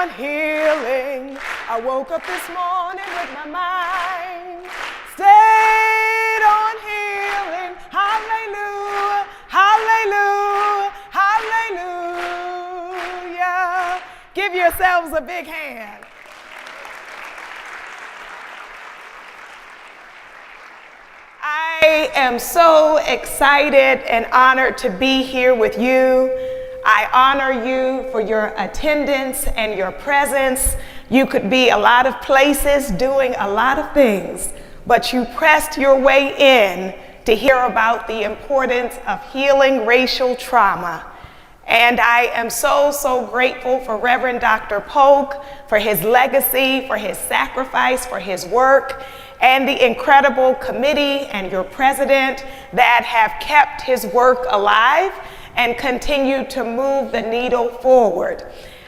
Healing. I woke up this morning with my mind stayed on healing. Hallelujah, hallelujah, hallelujah. Give yourselves a big hand. I am so excited and honored to be here with you. I honor you for your attendance and your presence. You could be a lot of places doing a lot of things, but you pressed your way in to hear about the importance of healing racial trauma. And I am so grateful for Reverend Dr. Polk, for his legacy, for his sacrifice, for his work, and the incredible committee and your president that have kept his work alive and continue to move the needle forward.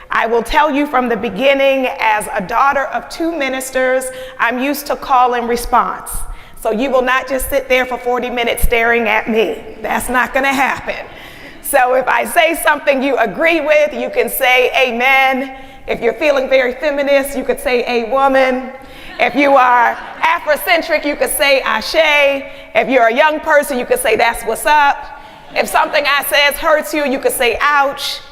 I will tell you from the beginning, as a daughter of two ministers, I'm used to call and response. So you will not just sit there for 40 minutes staring at me. That's not gonna happen. So if I say something you agree with, you can say amen. If you're feeling very feminist, you could say a woman. If you are Afrocentric, you could say ashe. If you're a young person, you could say that's what's up. If something I says hurts you, you could say ouch.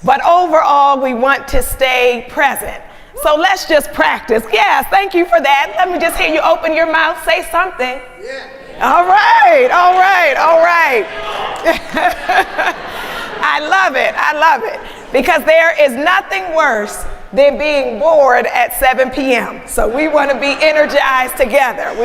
But overall, we want to stay present. So let's just practice. Yes, thank you for that. Let me just hear you open your mouth, say something. Yeah. All right. I love it. Because there is nothing worse than being bored at 7 p.m. So we want to be energized together.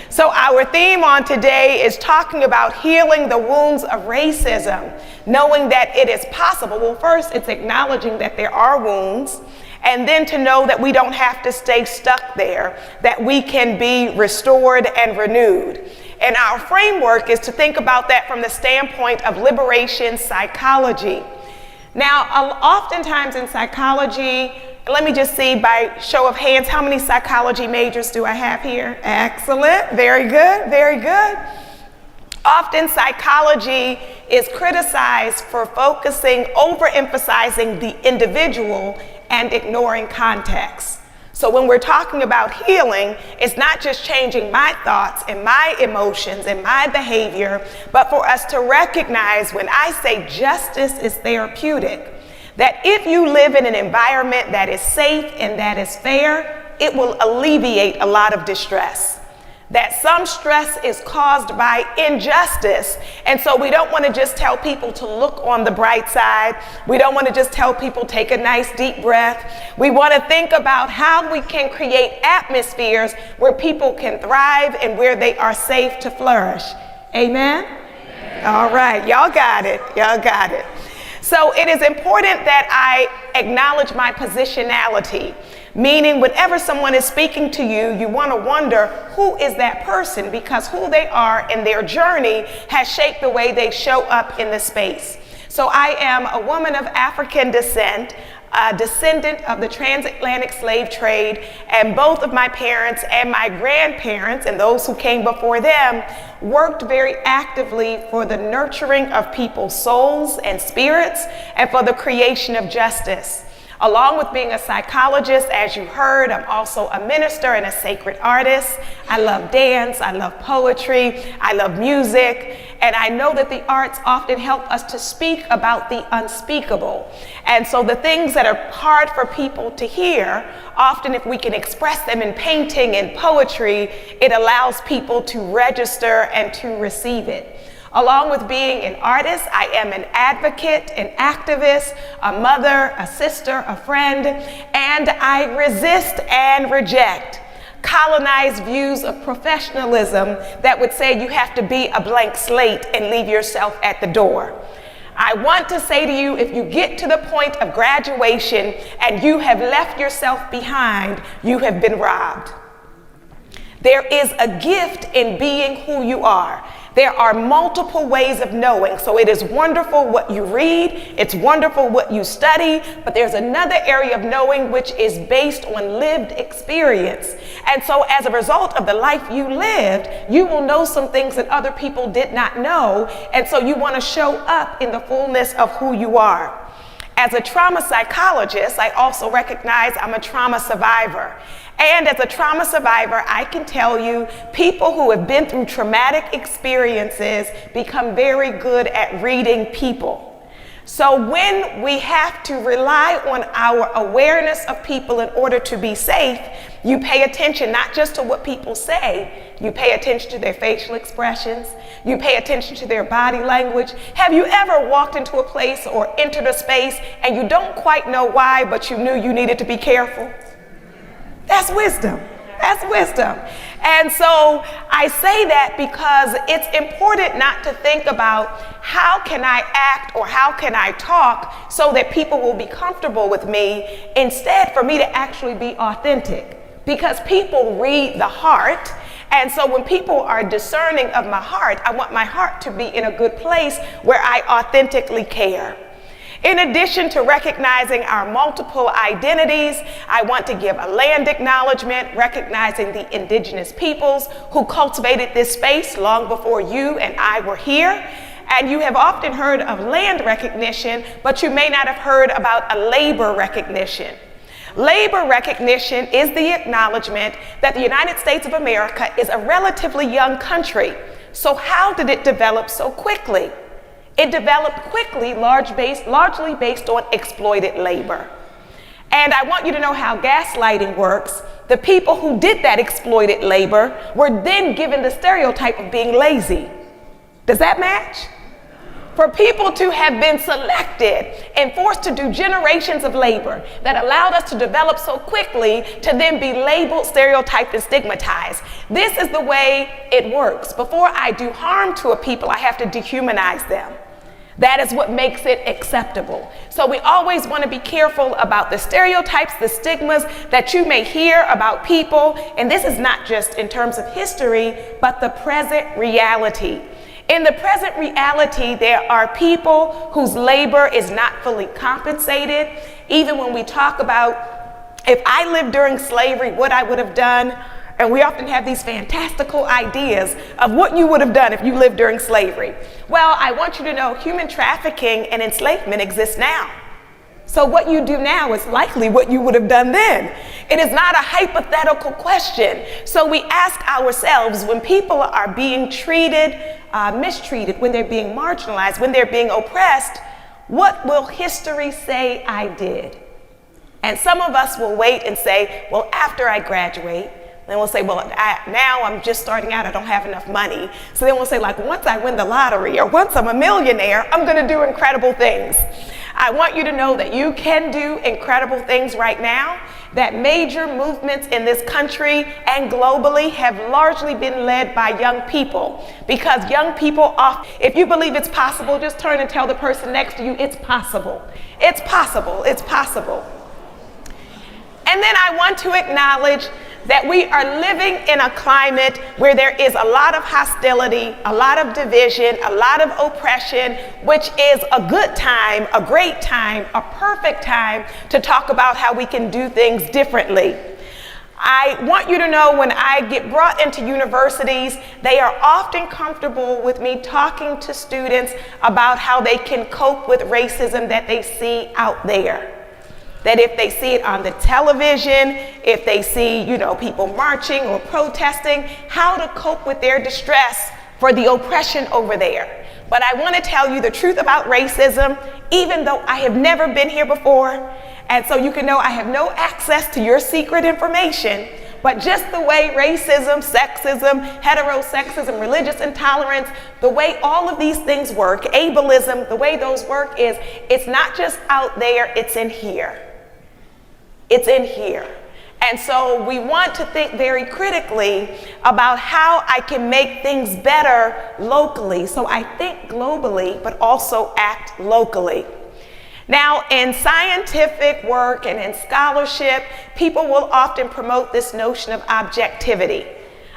So our theme on today is talking about healing the wounds of racism, knowing that it is possible. Well, first, it's acknowledging that there are wounds, and then to know that we don't have to stay stuck there, that we can be restored and renewed. And our framework is to think about that from the standpoint of liberation psychology. Now, oftentimes in psychology, let me just see by show of hands, how many psychology majors do I have here? Excellent, very good. Often psychology is criticized for overemphasizing the individual and ignoring context. So when we're talking about healing, it's not just changing my thoughts and my emotions and my behavior, but for us to recognize when I say justice is therapeutic, that if you live in an environment that is safe and that is fair, it will alleviate a lot of distress. That some stress is caused by injustice. And so we don't want to just tell people to look on the bright side. We don't want to just tell people take a nice deep breath. We want to think about how we can create atmospheres where people can thrive and where they are safe to flourish. Amen? All right, y'all got it. So it is important that I acknowledge my positionality, meaning whenever someone is speaking to you, you want to wonder who is that person, because who they are and their journey has shaped the way they show up in the space. So I am a woman of African descent, a descendant of the transatlantic slave trade, and both of my parents and my grandparents and those who came before them worked very actively for the nurturing of people's souls and spirits and for the creation of justice. Along with being a psychologist, as you heard, I'm also a minister and a sacred artist. I love dance, I love poetry, I love music, and I know that the arts often help us to speak about the unspeakable. And so the things that are hard for people to hear, often if we can express them in painting and poetry, it allows people to register and to receive it. Along with being an artist, I am an advocate, an activist, a mother, a sister, a friend, and I resist and reject colonized views of professionalism that would say you have to be a blank slate and leave yourself at the door. I want to say to you, if you get to the point of graduation and you have left yourself behind, you have been robbed. There is a gift in being who you are. There are multiple ways of knowing. So it is wonderful what you read, it's wonderful what you study, but there's another area of knowing which is based on lived experience. And so as a result of the life you lived, you will know some things that other people did not know. And so you want to show up in the fullness of who you are. As a trauma psychologist, I also recognize I'm a trauma survivor. And as a trauma survivor, I can tell you people who have been through traumatic experiences become very good at reading people. So when we have to rely on our awareness of people in order to be safe, you pay attention not just to what people say, you pay attention to their facial expressions, you pay attention to their body language. Have you ever walked into a place or entered a space and you don't quite know why, but you knew you needed to be careful? That's wisdom. That's wisdom. And so I say that because it's important not to think about how can I act or how can I talk so that people will be comfortable with me, instead for me to actually be authentic. Because people read the heart, and so when people are discerning of my heart, I want my heart to be in a good place where I authentically care. In addition to recognizing our multiple identities, I want to give a land acknowledgement, recognizing the indigenous peoples who cultivated this space long before you and I were here. And you have often heard of land recognition, but you may not have heard about a labor recognition. Labor recognition is the acknowledgement that the United States of America is a relatively young country. So how did it develop so quickly? It developed quickly, largely based on exploited labor. And I want you to know how gaslighting works. The people who did that exploited labor were then given the stereotype of being lazy. Does that match? For people to have been selected and forced to do generations of labor that allowed us to develop so quickly to then be labeled, stereotyped, and stigmatized. This is the way it works. Before I do harm to a people, I have to dehumanize them. That is what makes it acceptable. So we always want to be careful about the stereotypes, the stigmas that you may hear about people. And this is not just in terms of history, but the present reality. In the present reality, there are people whose labor is not fully compensated. Even when we talk about if I lived during slavery, what I would have done, and we often have these fantastical ideas of what you would have done if you lived during slavery. Well, I want you to know human trafficking and enslavement exists now. So what you do now is likely what you would have done then. It is not a hypothetical question. So we ask ourselves, when people are being treated, mistreated, when they're being marginalized, when they're being oppressed, what will history say I did? And some of us will wait and say, well, after I graduate, then we'll say, well, now I'm just starting out, I don't have enough money. So then we'll say, like, once I win the lottery or once I'm a millionaire, I'm gonna do incredible things. I want you to know that you can do incredible things right now, that major movements in this country and globally have largely been led by young people, because young people, if you believe it's possible, just turn and tell the person next to you, it's possible. It's possible, it's possible. And then I want to acknowledge that we are living in a climate where there is a lot of hostility, a lot of division, a lot of oppression, which is a good time, a great time, a perfect time to talk about how we can do things differently. I want you to know when I get brought into universities, they are often comfortable with me talking to students about how they can cope with racism that they see out there. That if they see it on the television, if they see, people marching or protesting, how to cope with their distress for the oppression over there. But I want to tell you the truth about racism, even though I have never been here before. And so you can know I have no access to your secret information, but just the way racism, sexism, heterosexism, religious intolerance, the way all of these things work, ableism, the way those work is, it's not just out there, it's in here. It's in here. And so we want to think very critically about how I can make things better locally. So I think globally, but also act locally. Now, in scientific work and in scholarship, people will often promote this notion of objectivity.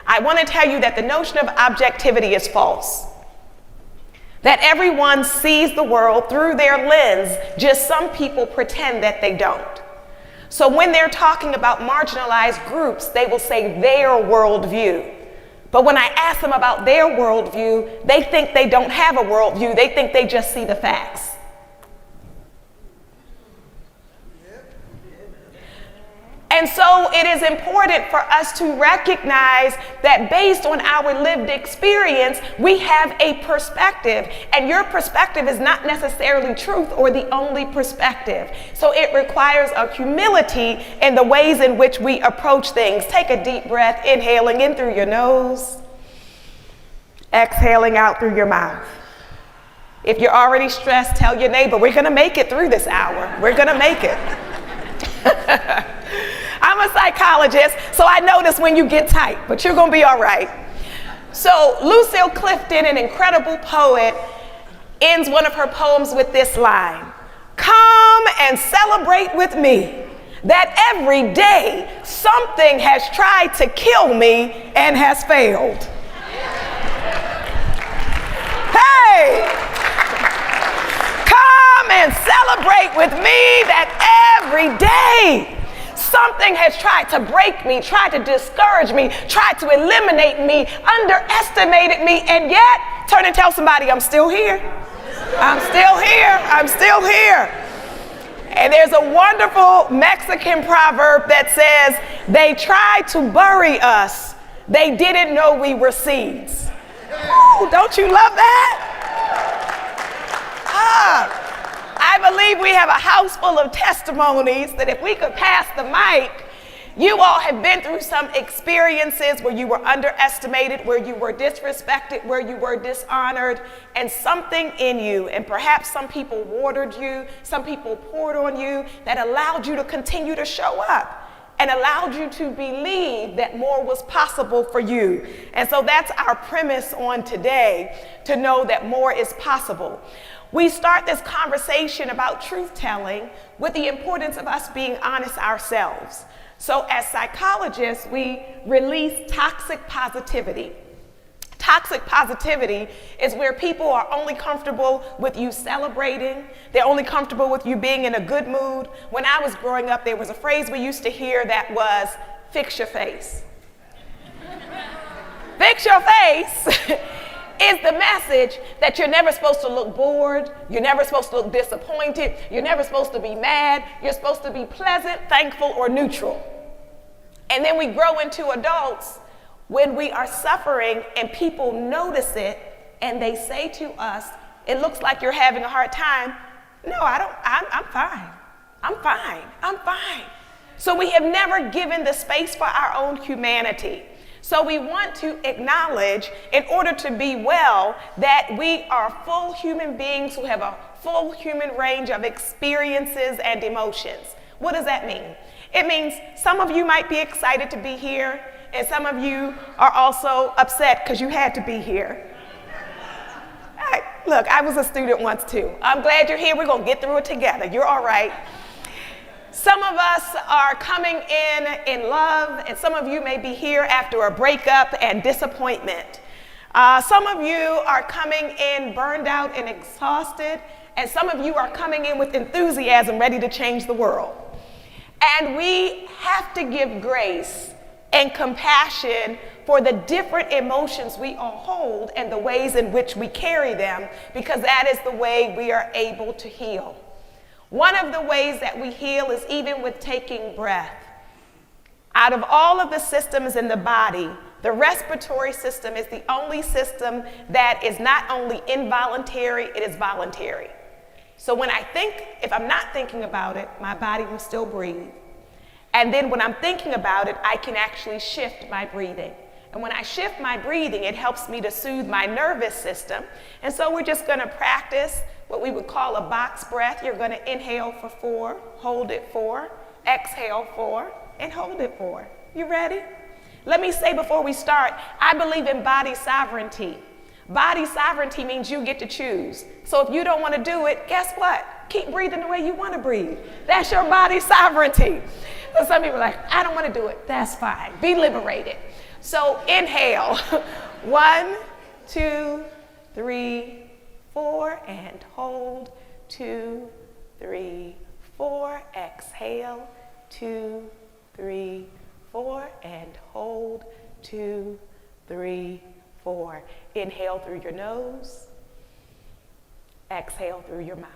I want to tell you that the notion of objectivity is false. That everyone sees the world through their lens, just some people pretend that they don't. So when they're talking about marginalized groups, they will say their worldview. But when I ask them about their worldview, they think they don't have a worldview. They think they just see the facts. And so it is important for us to recognize that based on our lived experience, we have a perspective, and your perspective is not necessarily truth or the only perspective. So it requires a humility in the ways in which we approach things. Take a deep breath, inhaling in through your nose, exhaling out through your mouth. If you're already stressed, tell your neighbor, we're gonna make it through this hour. We're gonna make it. I'm a psychologist, so I notice when you get tight, but you're gonna be all right. So Lucille Clifton, an incredible poet, ends one of her poems with this line: "Come and celebrate with me that every day something has tried to kill me and has failed." Hey! Come and celebrate with me that every day something has tried to break me, tried to discourage me, tried to eliminate me, underestimated me, and yet, turn and tell somebody, I'm still here. I'm still here. I'm still here. And there's a wonderful Mexican proverb that says, they tried to bury us. They didn't know we were seeds. Ooh, don't you love that? I believe we have a house full of testimonies that if we could pass the mic, you all have been through some experiences where you were underestimated, where you were disrespected, where you were dishonored, and something in you, and perhaps some people watered you, some people poured on you, that allowed you to continue to show up and allowed you to believe that more was possible for you. And so that's our premise on today, to know that more is possible. We start this conversation about truth-telling with the importance of us being honest ourselves. So as psychologists, we release toxic positivity. Toxic positivity is where people are only comfortable with you celebrating. They're only comfortable with you being in a good mood. When I was growing up, there was a phrase we used to hear that was, fix your face. Fix your face is the message that you're never supposed to look bored, you're never supposed to look disappointed, you're never supposed to be mad, you're supposed to be pleasant, thankful, or neutral. And then we grow into adults when we are suffering and people notice it and they say to us, it looks like you're having a hard time. No, I'm fine. I'm fine. I'm fine. So we have never given the space for our own humanity. So we want to acknowledge, in order to be well, that we are full human beings who have a full human range of experiences and emotions. What does that mean? It means some of you might be excited to be here, and some of you are also upset because you had to be here. Look, I was a student once too. I'm glad you're here. We're going to get through it together. You're all right. Some of us are coming in love, and some of you may be here after a breakup and disappointment. Some of you are coming in burned out and exhausted, and some of you are coming in with enthusiasm, ready to change the world. And we have to give grace and compassion for the different emotions we all hold and the ways in which we carry them, because that is the way we are able to heal. One of the ways that we heal is even with taking breath. Out of all of the systems in the body, the respiratory system is the only system that is not only involuntary, it is voluntary. So when I think, if I'm not thinking about it, my body will still breathe. And then when I'm thinking about it, I can actually shift my breathing. And when I shift my breathing, it helps me to soothe my nervous system. And so we're just going to practice what we would call a box breath. You're going to inhale for 4, hold it 4, exhale 4, and hold it 4. You ready? Let me say before we start, I believe in body sovereignty. Body sovereignty means you get to choose. So if you don't want to do it, guess what? Keep breathing the way you want to breathe. That's your body sovereignty. So some people are like, I don't want to do it. That's fine. Be liberated. So inhale. 1, 2, 3, 4, and hold. 2, 3, 4. Exhale. 2, 3, 4, and hold. 2, 3, 4. Inhale through your nose. Exhale through your mouth.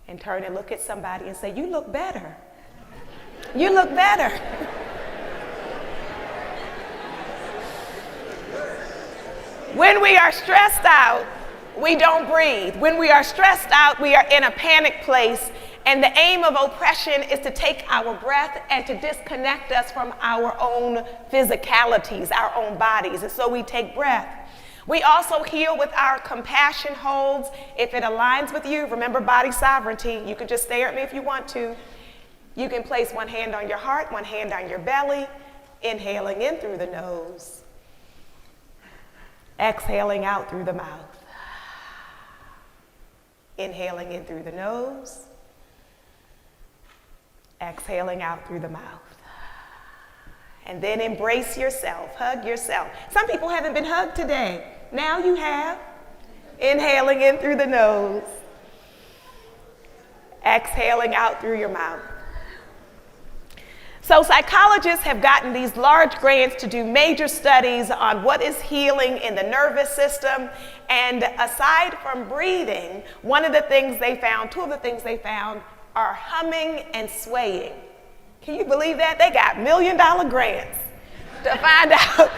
And turn and look at somebody and say, you look better. You look better. When we are stressed out, we don't breathe. When we are stressed out, we are in a panic place. And the aim of oppression is to take our breath and to disconnect us from our own physicalities, our own bodies. And so we take breath. We also heal with our compassion holds. If it aligns with you, remember body sovereignty. You can just stare at me if you want to. You can place one hand on your heart, one hand on your belly, inhaling in through the nose, exhaling out through the mouth. Inhaling in through the nose, exhaling out through the mouth. And then embrace yourself, hug yourself. Some people haven't been hugged today. Now you have. Inhaling in through the nose, exhaling out through your mouth. So psychologists have gotten these large grants to do major studies on what is healing in the nervous system. And aside from breathing, two of the things they found are humming and swaying. Can you believe that? They got $1 million grants to find out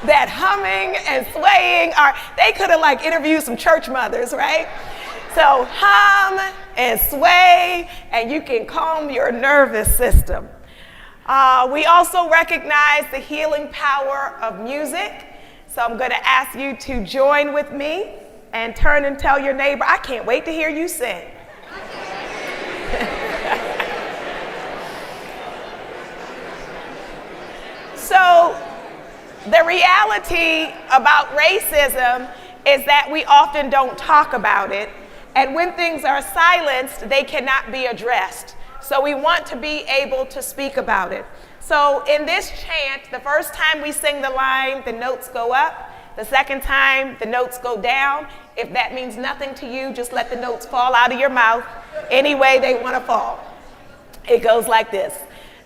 that humming and swaying they could have interviewed some church mothers, right? So hum and sway, and you can calm your nervous system. We also recognize the healing power of music. So I'm going to ask you to join with me and turn and tell your neighbor, I can't wait to hear you sing. So the reality about racism is that we often don't talk about it. And when things are silenced, they cannot be addressed. So we want to be able to speak about it. So in this chant, the first time we sing the line, the notes go up. The second time, the notes go down. If that means nothing to you, just let the notes fall out of your mouth any way they want to fall. It goes like this.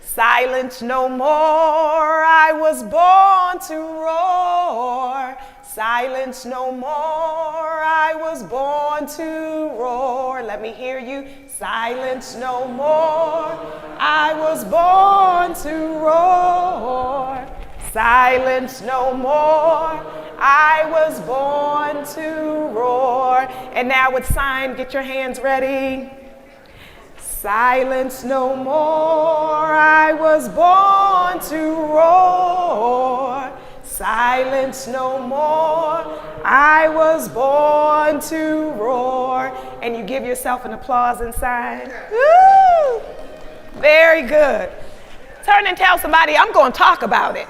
Silence no more, I was born to roar. Silence no more, I was born to roar. Let me hear you. Silence no more, I was born to roar. Silence no more, I was born to roar. And now with sign, get your hands ready. Silence no more, I was born to roar. Silence no more, I was born to roar. And you give yourself an applause and sign. Woo! Very good. Turn and tell somebody, I'm going to talk about it.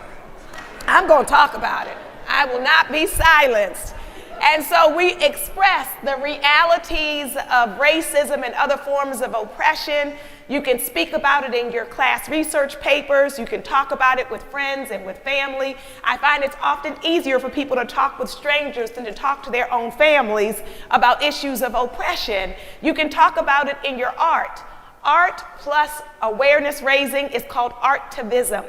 I'm going to talk about it. I will not be silenced. And so we express the realities of racism and other forms of oppression. You can speak about it in your class research papers. You can talk about it with friends and with family. I find it's often easier for people to talk with strangers than to talk to their own families about issues of oppression. You can talk about it in your art. Art plus awareness raising is called artivism.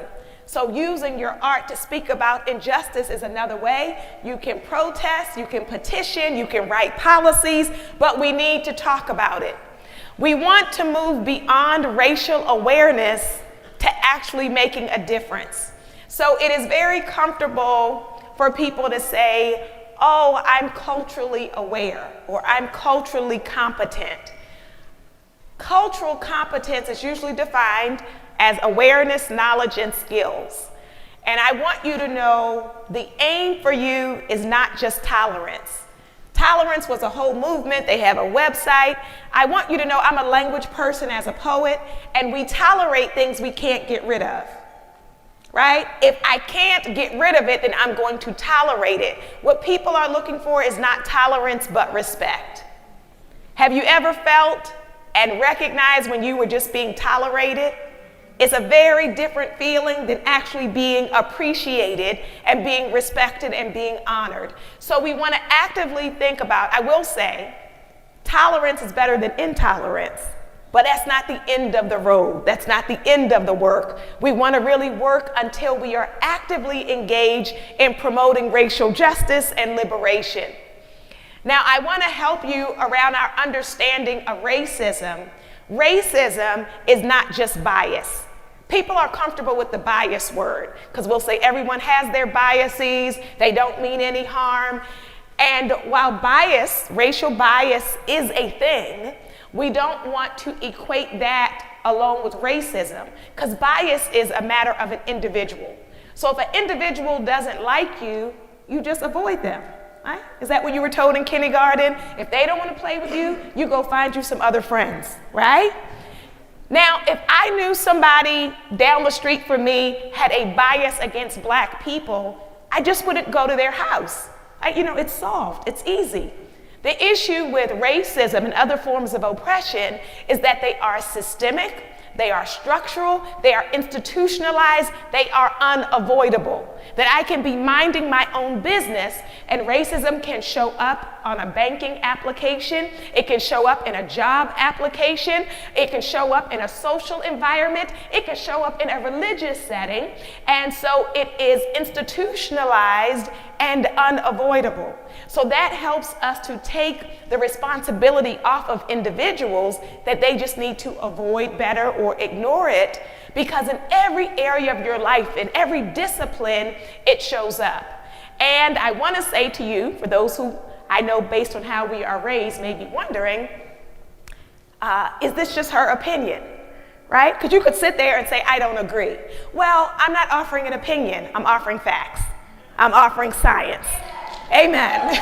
So using your art to speak about injustice is another way. You can protest, you can petition, you can write policies, but we need to talk about it. We want to move beyond racial awareness to actually making a difference. So it is very comfortable for people to say, oh, I'm culturally aware, or I'm culturally competent. Cultural competence is usually defined as awareness, knowledge, and skills. And I want you to know the aim for you is not just tolerance. Tolerance was a whole movement. They have a website. I want you to know I'm a language person as a poet, and we tolerate things we can't get rid of, right? If I can't get rid of it, then I'm going to tolerate it. What people are looking for is not tolerance, but respect. Have you ever felt and recognized when you were just being tolerated? It's a very different feeling than actually being appreciated and being respected and being honored. So we want to actively think about, I will say, tolerance is better than intolerance, but that's not the end of the road. That's not the end of the work. We want to really work until we are actively engaged in promoting racial justice and liberation. Now, I want to help you around our understanding of racism. Racism is not just bias. People are comfortable with the bias word because we'll say everyone has their biases, they don't mean any harm. And while bias, racial bias is a thing, we don't want to equate that along with racism because bias is a matter of an individual. So if an individual doesn't like you, you just avoid them, right? Is that what you were told in kindergarten? If they don't want to play with you, you go find you some other friends, right? Now, if I knew somebody down the street from me had a bias against black people, I just wouldn't go to their house. It's solved, it's easy. The issue with racism and other forms of oppression is that they are systemic, they are structural, they are institutionalized, they are unavoidable. That I can be minding my own business and racism can show up on a banking application, it can show up in a job application, it can show up in a social environment, it can show up in a religious setting, and so it is institutionalized and unavoidable. So that helps us to take the responsibility off of individuals that they just need to avoid better or ignore it, because in every area of your life, in every discipline, it shows up. And I want to say to you, for those who I know based on how we are raised may be wondering, is this just her opinion? Right? Because you could sit there and say, I don't agree. Well, I'm not offering an opinion, I'm offering facts. I'm offering science. Amen.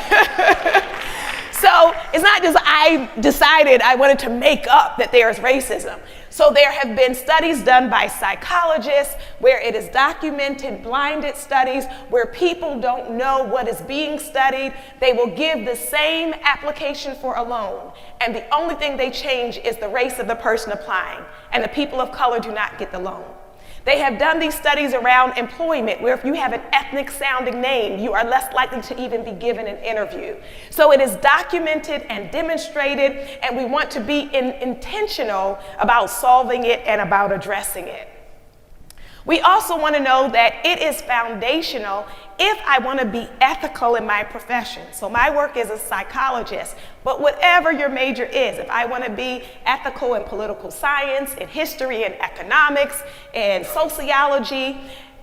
So it's not just I decided I wanted to make up that there is racism. So there have been studies done by psychologists where it is documented, blinded studies, where people don't know what is being studied. They will give the same application for a loan, and the only thing they change is the race of the person applying, and the people of color do not get the loan. They have done these studies around employment where if you have an ethnic sounding name, you are less likely to even be given an interview. So it is documented and demonstrated, and we want to be intentional about solving it and about addressing it. We also want to know that it is foundational if I want to be ethical in my profession. So my work is a psychologist, but whatever your major is, if I want to be ethical in political science, in history and economics, in sociology,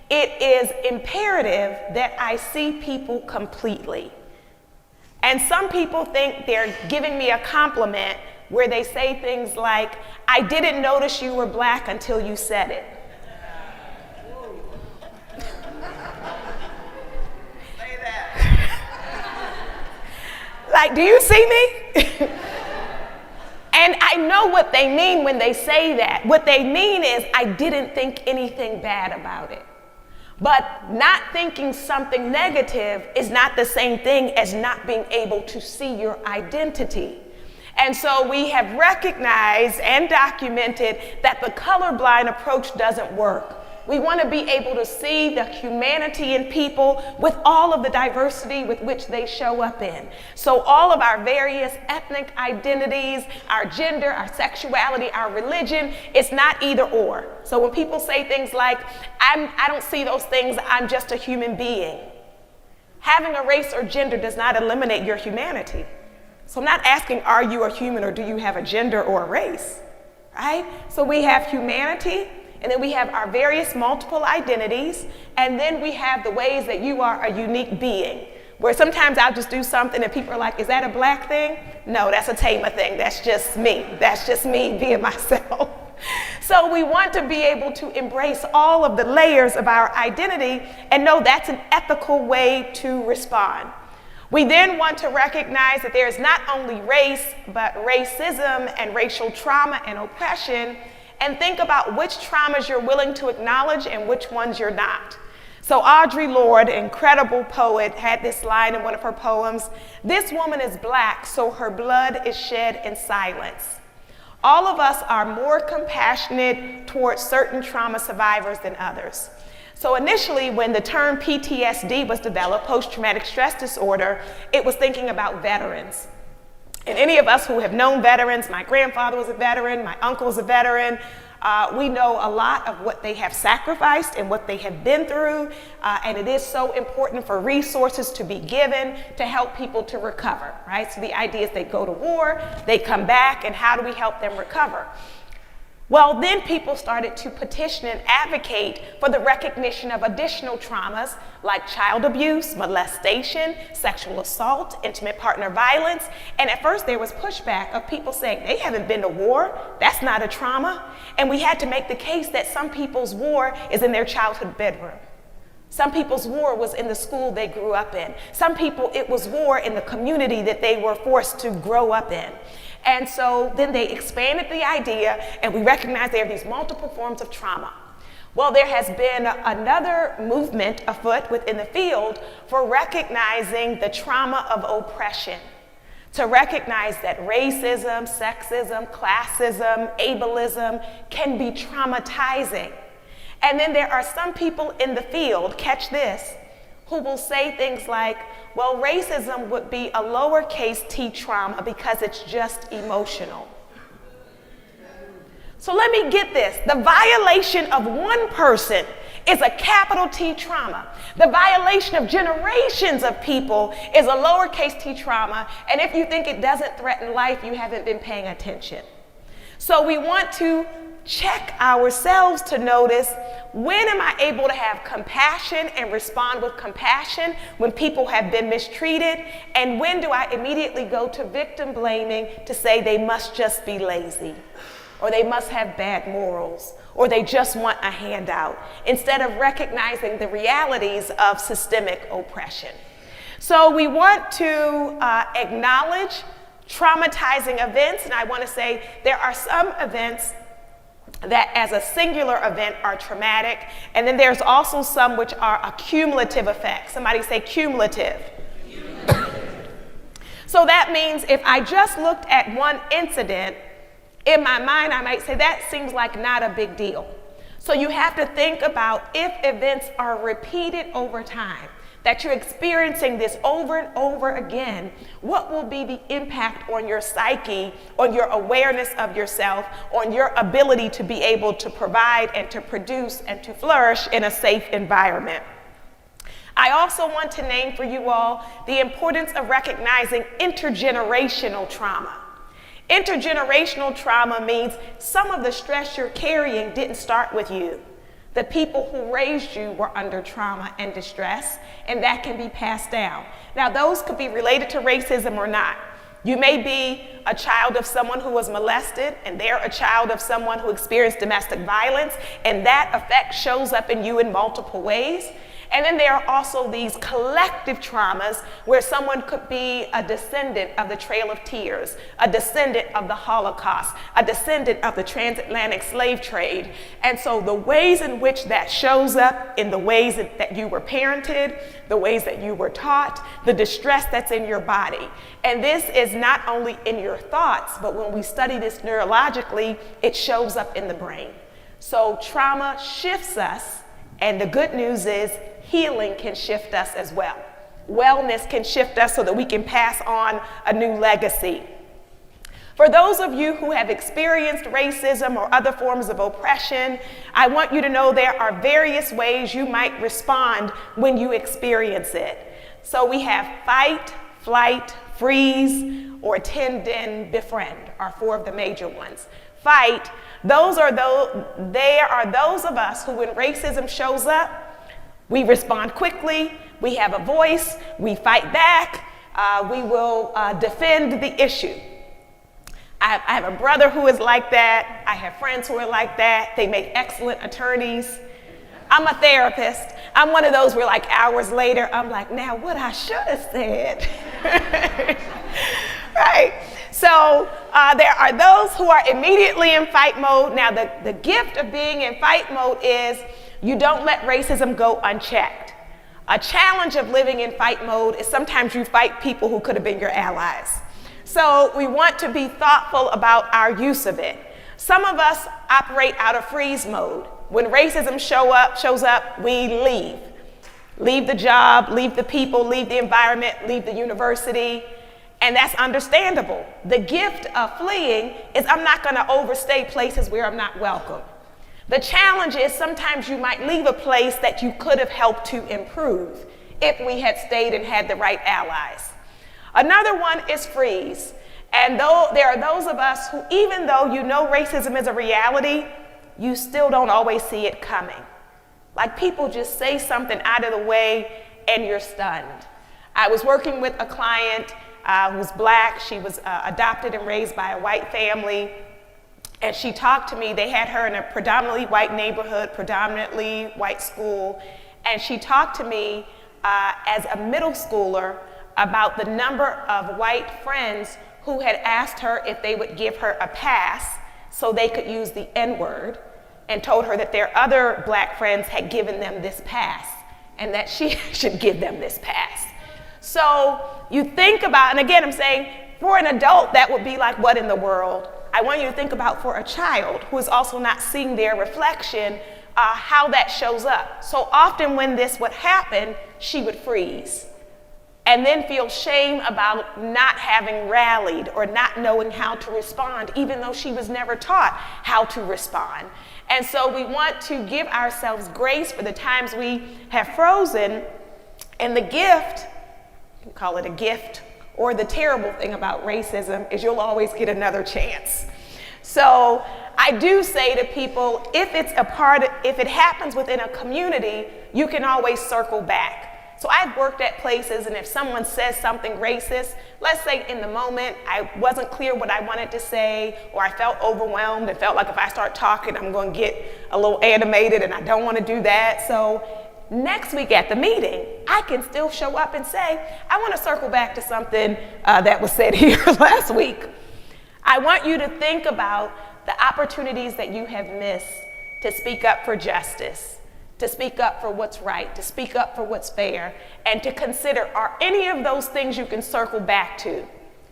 it is imperative that I see people completely. And some people think they're giving me a compliment where they say things like, I didn't notice you were black until you said it. Like, do you see me? And I know what they mean when they say that. What they mean is, I didn't think anything bad about it. But not thinking something negative is not the same thing as not being able to see your identity. And so we have recognized and documented that the colorblind approach doesn't work. We want to be able to see the humanity in people with all of the diversity with which they show up in. So all of our various ethnic identities, our gender, our sexuality, our religion, it's not either or. So when people say things like, I don't see those things, I'm just a human being. Having a race or gender does not eliminate your humanity. So I'm not asking, are you a human or do you have a gender or a race, right? So we have humanity, and then we have our various multiple identities, and then we have the ways that you are a unique being, where sometimes I'll just do something and people are like, is that a black thing? No, that's a Thema thing. That's just me. That's just me being myself. So we want to be able to embrace all of the layers of our identity and know that's an ethical way to respond. We then want to recognize that there is not only race, but racism and racial trauma and oppression, and think about which traumas you're willing to acknowledge and which ones you're not. So Audre Lorde, incredible poet, had this line in one of her poems, "This woman is black, so her blood is shed in silence." All of us are more compassionate towards certain trauma survivors than others. So initially, when the term PTSD was developed, post-traumatic stress disorder, it was thinking about veterans. And any of us who have known veterans, my grandfather was a veteran, my uncle was a veteran, we know a lot of what they have sacrificed and what they have been through, and it is so important for resources to be given to help people to recover, right? So the idea is they go to war, they come back, and how do we help them recover? Well, then people started to petition and advocate for the recognition of additional traumas like child abuse, molestation, sexual assault, intimate partner violence. And at first there was pushback of people saying they haven't been to war, that's not a trauma. And we had to make the case that some people's war is in their childhood bedroom. Some people's war was in the school they grew up in. Some people, it was war in the community that they were forced to grow up in. And so then they expanded the idea, and we recognize there are these multiple forms of trauma. Well, there has been another movement afoot within the field for recognizing the trauma of oppression, to recognize that racism, sexism, classism, ableism can be traumatizing. And then there are some people in the field, catch this, who will say things like, well, racism would be a lowercase t trauma because it's just emotional. So let me get this. The violation of one person is a capital T trauma. The violation of generations of people is a lowercase t trauma. And if you think it doesn't threaten life, you haven't been paying attention. So we want to check ourselves to notice, when am I able to have compassion and respond with compassion when people have been mistreated? And when do I immediately go to victim blaming to say they must just be lazy, or they must have bad morals, or they just want a handout, instead of recognizing the realities of systemic oppression? So we want to acknowledge traumatizing events, and I want to say there are some events that as a singular event are traumatic, and then there's also some which are a cumulative effect. Somebody say cumulative. So that means if I just looked at one incident, in my mind I might say that seems like not a big deal. So you have to think about, if events are repeated over time, that you're experiencing this over and over again, what will be the impact on your psyche, on your awareness of yourself, on your ability to be able to provide and to produce and to flourish in a safe environment? I also want to name for you all the importance of recognizing intergenerational trauma. Intergenerational trauma means some of the stress you're carrying didn't start with you. The people who raised you were under trauma and distress, and that can be passed down. Now, those could be related to racism or not. You may be a child of someone who was molested, and they're a child of someone who experienced domestic violence, and that effect shows up in you in multiple ways. And then there are also these collective traumas where someone could be a descendant of the Trail of Tears, a descendant of the Holocaust, a descendant of the transatlantic slave trade. And so the ways in which that shows up in the ways that you were parented, the ways that you were taught, the distress that's in your body. And this is not only in your thoughts, but when we study this neurologically, it shows up in the brain. So trauma shifts us, and the good news is healing can shift us as well. Wellness can shift us so that we can pass on a new legacy. For those of you who have experienced racism or other forms of oppression, I want you to know there are various ways you might respond when you experience it. So we have fight, flight, freeze, or tend and befriend are four of the major ones. Fight, there are those of us who, when racism shows up, we respond quickly, we have a voice, we fight back, we will defend the issue. I have a brother who is like that. I have friends who are like that. They make excellent attorneys. I'm a therapist. I'm one of those where, like, hours later, I'm like, now what I should have said. Right? So there are those who are immediately in fight mode. Now, the gift of being in fight mode is you don't let racism go unchecked. A challenge of living in fight mode is sometimes you fight people who could have been your allies. So we want to be thoughtful about our use of it. Some of us operate out of freeze mode. When racism shows up, we leave. Leave the job, leave the people, leave the environment, leave the university. And that's understandable. The gift of fleeing is I'm not going to overstay places where I'm not welcome. The challenge is sometimes you might leave a place that you could have helped to improve if we had stayed and had the right allies. Another one is freeze. And though there are those of us who, even though you know racism is a reality, you still don't always see it coming. Like people just say something out of the way and you're stunned. I was working with a client who's black. She was adopted and raised by a white family. And she talked to me. They had her in a predominantly white neighborhood, predominantly white school. And she talked to me as a middle schooler about the number of white friends who had asked her if they would give her a pass so they could use the N-word, and told her that their other black friends had given them this pass and that she should give them this pass. So you think about, and again I'm saying, for an adult that would be like, what in the world? I want you to think about for a child who is also not seeing their reflection, how that shows up. So often when this would happen, she would freeze and then feel shame about not having rallied or not knowing how to respond, even though she was never taught how to respond. And so we want to give ourselves grace for the times we have frozen. And the gift, you can call it a gift, or the terrible thing about racism is you'll always get another chance. So I do say to people, if it happens within a community, you can always circle back. So I've worked at places, and if someone says something racist, let's say in the moment I wasn't clear what I wanted to say, or I felt overwhelmed and felt like if I start talking, I'm going to get a little animated, and I don't want to do that. So next week at the meeting, I can still show up and say, I want to circle back to something that was said here last week. I want you to think about the opportunities that you have missed to speak up for justice, to speak up for what's right, to speak up for what's fair, and to consider, are any of those things you can circle back to?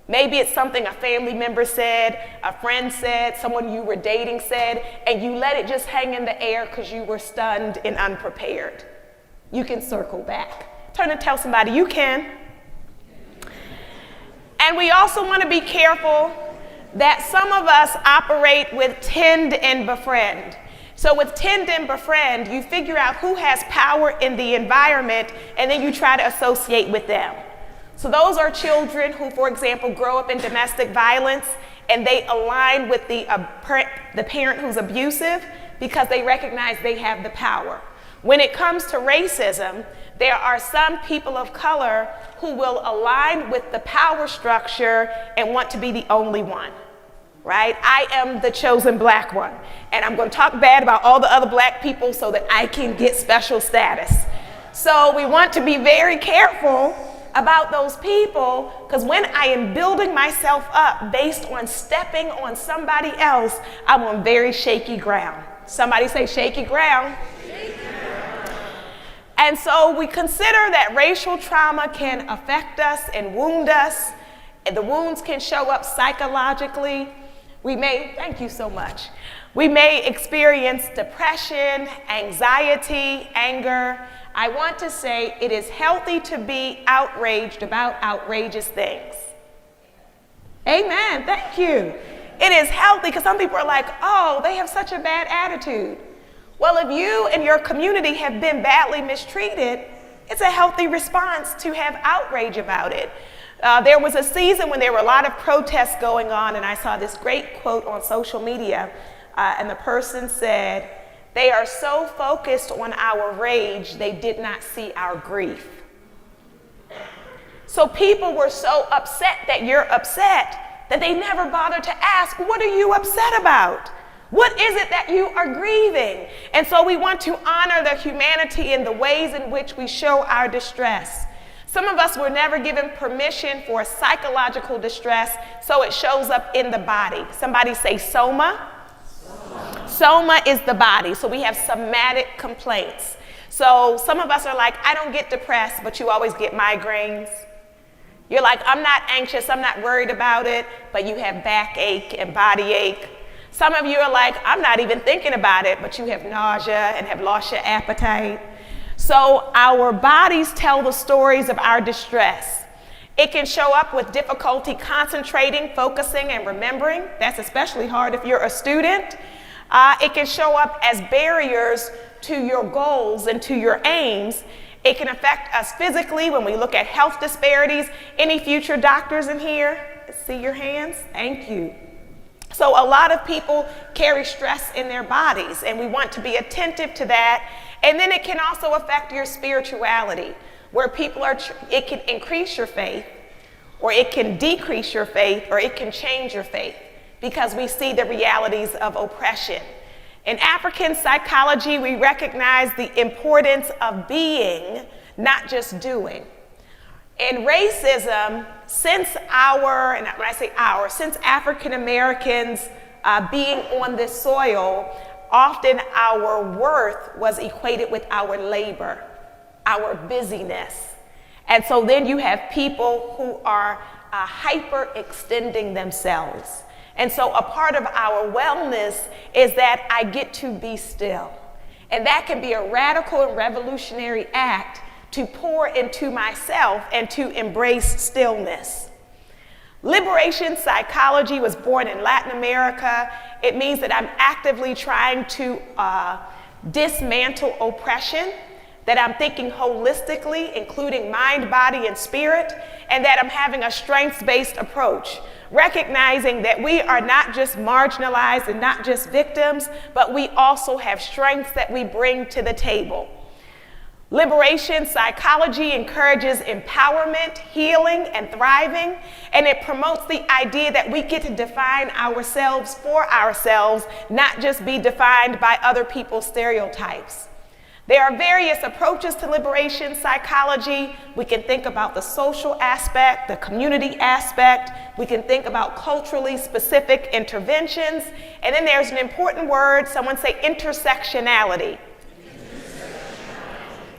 Maybe it's something a family member said, a friend said, someone you were dating said, and you let it just hang in the air because you were stunned and unprepared. You can circle back. Turn and tell somebody, you can. And we also want to be careful that some of us operate with tend and befriend. So with tend and befriend, you figure out who has power in the environment, and then you try to associate with them. So those are children who, for example, grow up in domestic violence, and they align with the parent who's abusive because they recognize they have the power. When it comes to racism, there are some people of color who will align with the power structure and want to be the only one. Right? I am the chosen black one, and I'm going to talk bad about all the other black people so that I can get special status. So we want to be very careful about those people, because when I am building myself up based on stepping on somebody else, I'm on very shaky ground. Somebody say shaky ground. Shaky ground. And so we consider that racial trauma can affect us and wound us, and the wounds can show up psychologically. Thank you so much. We may experience depression, anxiety, anger. I want to say it is healthy to be outraged about outrageous things. Amen, thank you. It is healthy because some people are like, oh, they have such a bad attitude. Well, if you and your community have been badly mistreated, it's a healthy response to have outrage about it. There was a season when there were a lot of protests going on, and I saw this great quote on social media, and the person said, they are so focused on our rage, they did not see our grief. So people were so upset that you're upset that they never bothered to ask, what are you upset about? What is it that you are grieving? And so we want to honor the humanity in the ways in which we show our distress. Some of us were never given permission for psychological distress, so it shows up in the body. Somebody say soma. Soma is the body, so we have somatic complaints. So some of us are like, I don't get depressed, but you always get migraines. You're like, I'm not anxious, I'm not worried about it, but you have backache and body ache. Some of you are like, I'm not even thinking about it, but you have nausea and have lost your appetite. So our bodies tell the stories of our distress. It can show up with difficulty concentrating, focusing, and remembering. That's especially hard if you're a student. It can show up as barriers to your goals and to your aims. It can affect us physically when we look at health disparities. Any future doctors in here? see your hands? Thank you. So a lot of people carry stress in their bodies, and we want to be attentive to that. And then it can also affect your spirituality, where it can increase your faith, or it can decrease your faith, or it can change your faith, because we see the realities of oppression. In African psychology, we recognize the importance of being, not just doing. In racism, since African Americans being on this soil, often our worth was equated with our labor, our busyness. And so then you have people who are hyper-extending themselves. And so a part of our wellness is that I get to be still. And that can be a radical and revolutionary act to pour into myself and to embrace stillness. Liberation psychology was born in Latin America. It means that I'm actively trying to dismantle oppression, that I'm thinking holistically, including mind, body, and spirit, and that I'm having a strengths-based approach, recognizing that we are not just marginalized and not just victims, but we also have strengths that we bring to the table. Liberation psychology encourages empowerment, healing, and thriving, and it promotes the idea that we get to define ourselves for ourselves, not just be defined by other people's stereotypes. There are various approaches to liberation psychology. We can think about the social aspect, the community aspect. We can think about culturally specific interventions. And then there's an important word, someone say intersectionality.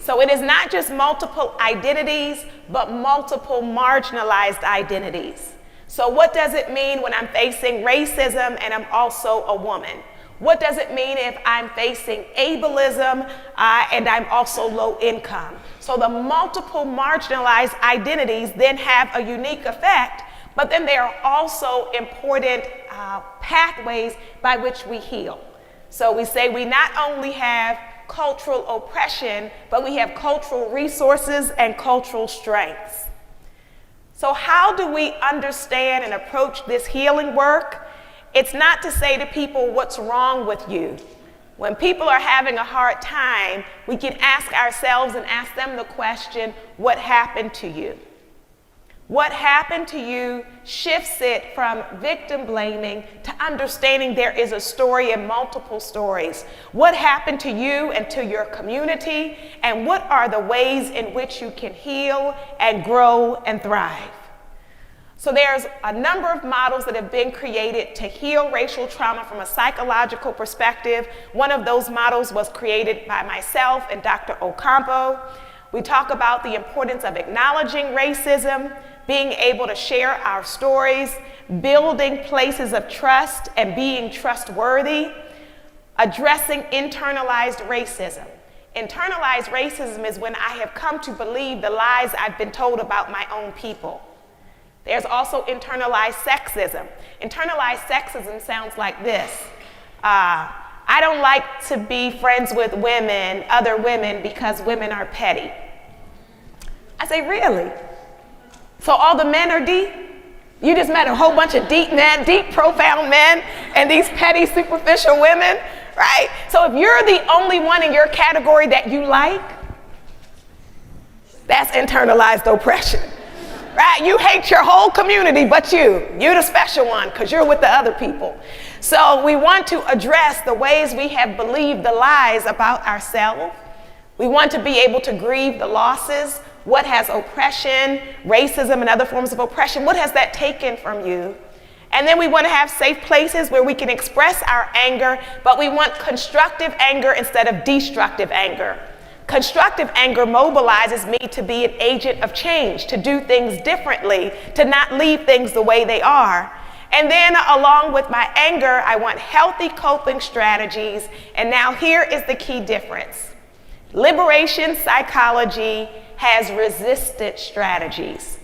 So it is not just multiple identities, but multiple marginalized identities. So what does it mean when I'm facing racism and I'm also a woman? What does it mean if I'm facing ableism and I'm also low income? So the multiple marginalized identities then have a unique effect, but then there are also important pathways by which we heal. So we say we not only have cultural oppression, but we have cultural resources and cultural strengths. So how do we understand and approach this healing work? It's not to say to people, what's wrong with you? When people are having a hard time, we can ask ourselves and ask them the question, what happened to you? What happened to you shifts it from victim blaming to understanding there is a story and multiple stories. What happened to you and to your community, and what are the ways in which you can heal and grow and thrive? So there's a number of models that have been created to heal racial trauma from a psychological perspective. One of those models was created by myself and Dr. Ocampo. We talk about the importance of acknowledging racism, being able to share our stories, building places of trust and being trustworthy, addressing internalized racism. Internalized racism is when I have come to believe the lies I've been told about my own people. There's also internalized sexism. Internalized sexism sounds like this. I don't like to be friends with women, other women, because women are petty. I say, really? So all the men are deep? You just met a whole bunch of deep men, deep, profound men, and these petty, superficial women, right? So if you're the only one in your category that you like, that's internalized oppression, right? You hate your whole community, but you're the special one because you're with the other people. So we want to address the ways we have believed the lies about ourselves. We want to be able to grieve the losses. What has oppression, racism, and other forms of oppression, what has that taken from you? And then we want to have safe places where we can express our anger, but we want constructive anger instead of destructive anger. Constructive anger mobilizes me to be an agent of change, to do things differently, to not leave things the way they are. And then along with my anger, I want healthy coping strategies. And now here is the key difference. Liberation psychology has resistant strategies.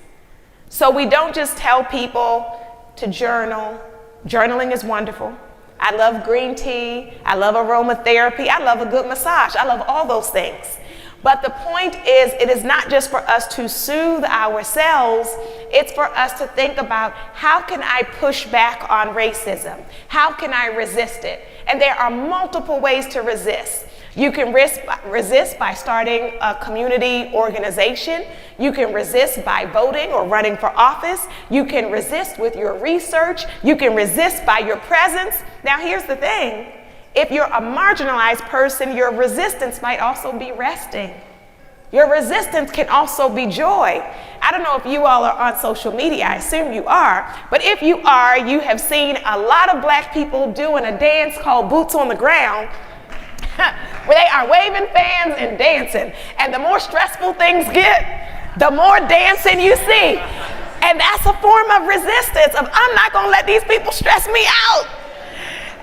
So we don't just tell people to journal. Journaling is wonderful. I love green tea. I love aromatherapy. I love a good massage. I love all those things. But the point is, it is not just for us to soothe ourselves, it's for us to think about, how can I push back on racism? How can I resist it? And there are multiple ways to resist. You can resist by starting a community organization. You can resist by voting or running for office. You can resist with your research. You can resist by your presence. Now, here's the thing. If you're a marginalized person, your resistance might also be resting. Your resistance can also be joy. I don't know if you all are on social media. I assume you are. But if you are, you have seen a lot of black people doing a dance called Boots on the Ground, where they are waving fans and dancing. And the more stressful things get, the more dancing you see. And that's a form of resistance of, I'm not going to let these people stress me out.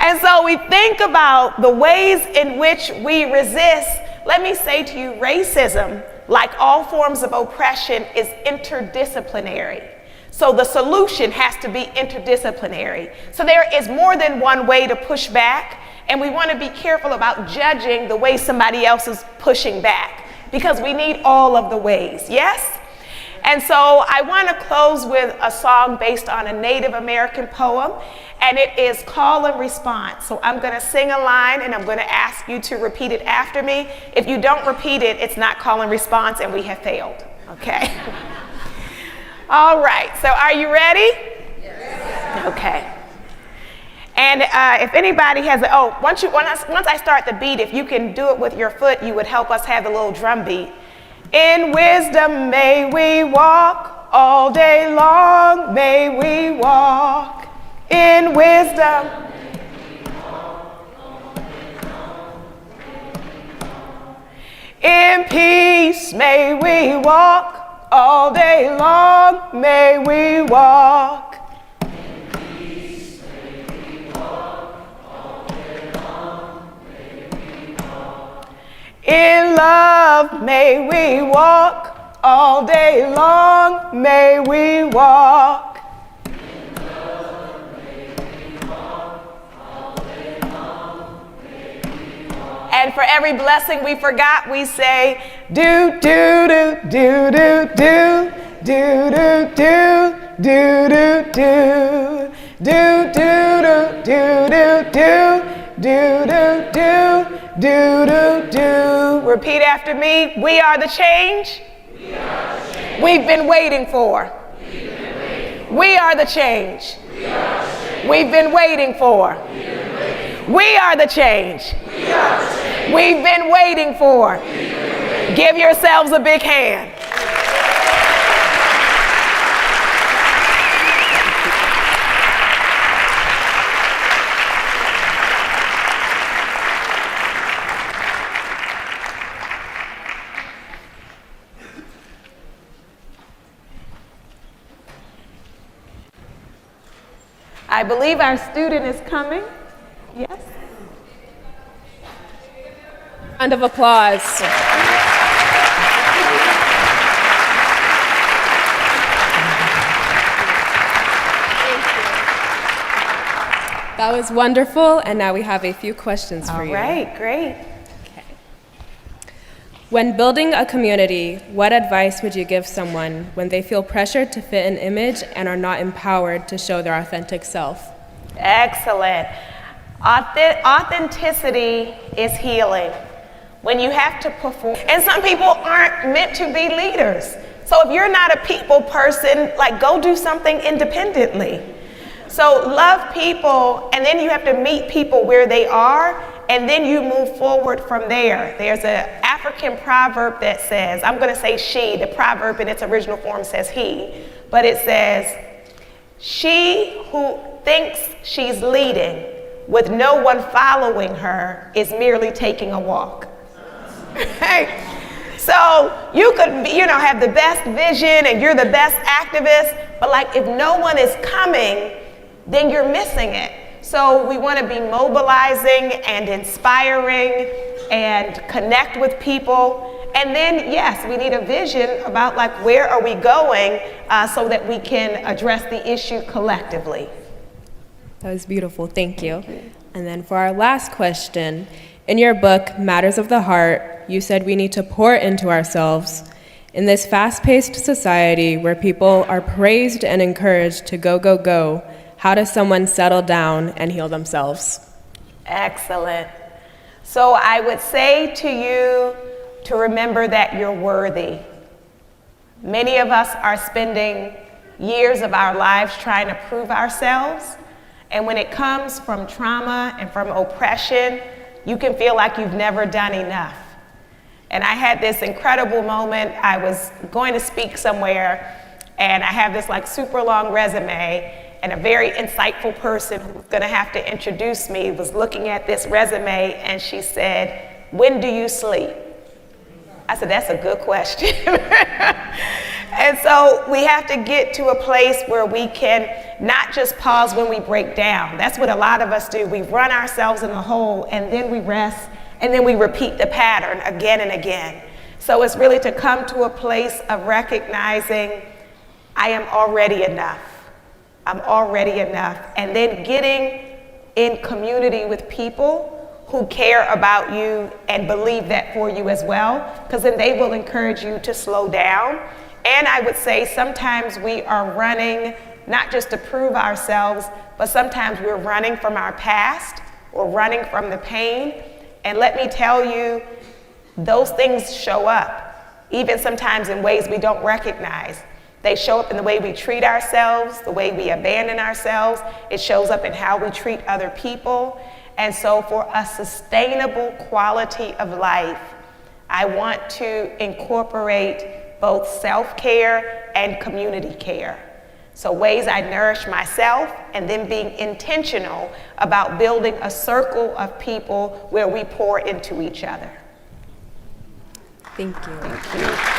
And so we think about the ways in which we resist. Let me say to you, racism, like all forms of oppression, is interdisciplinary. So the solution has to be interdisciplinary. So there is more than one way to push back, and we want to be careful about judging the way somebody else is pushing back, because we need all of the ways, yes? And so I want to close with a song based on a Native American poem, and it is Call and Response. So I'm going to sing a line, and I'm going to ask you to repeat it after me. If you don't repeat it, it's not call and response, and we have failed, okay? All right, so are you ready? Yes. Okay. And if anybody has, once I start the beat, if you can do it with your foot, you would help us have the little drum beat. In wisdom may we walk all day long, may we walk in wisdom. In peace may we walk all day long, may we walk. In love may we walk all day long, may we walk. In love may we walk all day long, may we walk. And for every blessing we forgot, we say, do, do, do, do, do, do, do, do, do, do, do, do, do, do, do, do, do. Do, do, do, do, do, do. Repeat after me. We are the change. We are the change. We've been waiting for. We've been waiting for. We are the change. We are the change. We've been waiting for. We've been waiting for. We are the change. We are the change. We've been waiting for. We've been waiting. Give yourselves a big hand. I believe our student is coming. Yes? Round of applause. That was wonderful, and now we have a few questions for you. All right, great. Okay. When building a community, what advice would you give someone when they feel pressured to fit an image and are not empowered to show their authentic self? Excellent. Authenticity is healing. When you have to perform, and some people aren't meant to be leaders. So if you're not a people person, like, go do something independently. So love people, and then you have to meet people where they are, and then you move forward from there. There's an African proverb that says, I'm going to say she, the proverb in its original form says he, but it says, she who thinks she's leading with no one following her is merely taking a walk. Right? So you could, have the best vision and you're the best activist, but like if no one is coming, then you're missing it. So we want to be mobilizing and inspiring and connect with people. And then, yes, we need a vision about like where are we going so that we can address the issue collectively. That was beautiful, thank you. And then for our last question, in your book, Matters of the Heart, you said we need to pour into ourselves. In this fast-paced society where people are praised and encouraged to go, go, go, how does someone settle down and heal themselves? Excellent. So I would say to you to remember that you're worthy. Many of us are spending years of our lives trying to prove ourselves, and when it comes from trauma and from oppression, you can feel like you've never done enough. And I had this incredible moment. I was going to speak somewhere, and I have this like super long resume, and a very insightful person who's gonna have to introduce me was looking at this resume, and she said, "When do you sleep?" I said, "That's a good question." And so we have to get to a place where we can not just pause when we break down. That's what a lot of us do. We run ourselves in the hole, and then we rest, and then we repeat the pattern again and again. So it's really to come to a place of recognizing I am already enough. I'm already enough. And then getting in community with people who care about you and believe that for you as well, because then they will encourage you to slow down. And I would say sometimes we are running not just to prove ourselves, but sometimes we're running from our past or running from the pain. And let me tell you, those things show up, even sometimes in ways we don't recognize. They show up in the way we treat ourselves, the way we abandon ourselves. It shows up in how we treat other people. And so for a sustainable quality of life, I want to incorporate both self-care and community care. So ways I nourish myself, and then being intentional about building a circle of people where we pour into each other. Thank you. Thank you.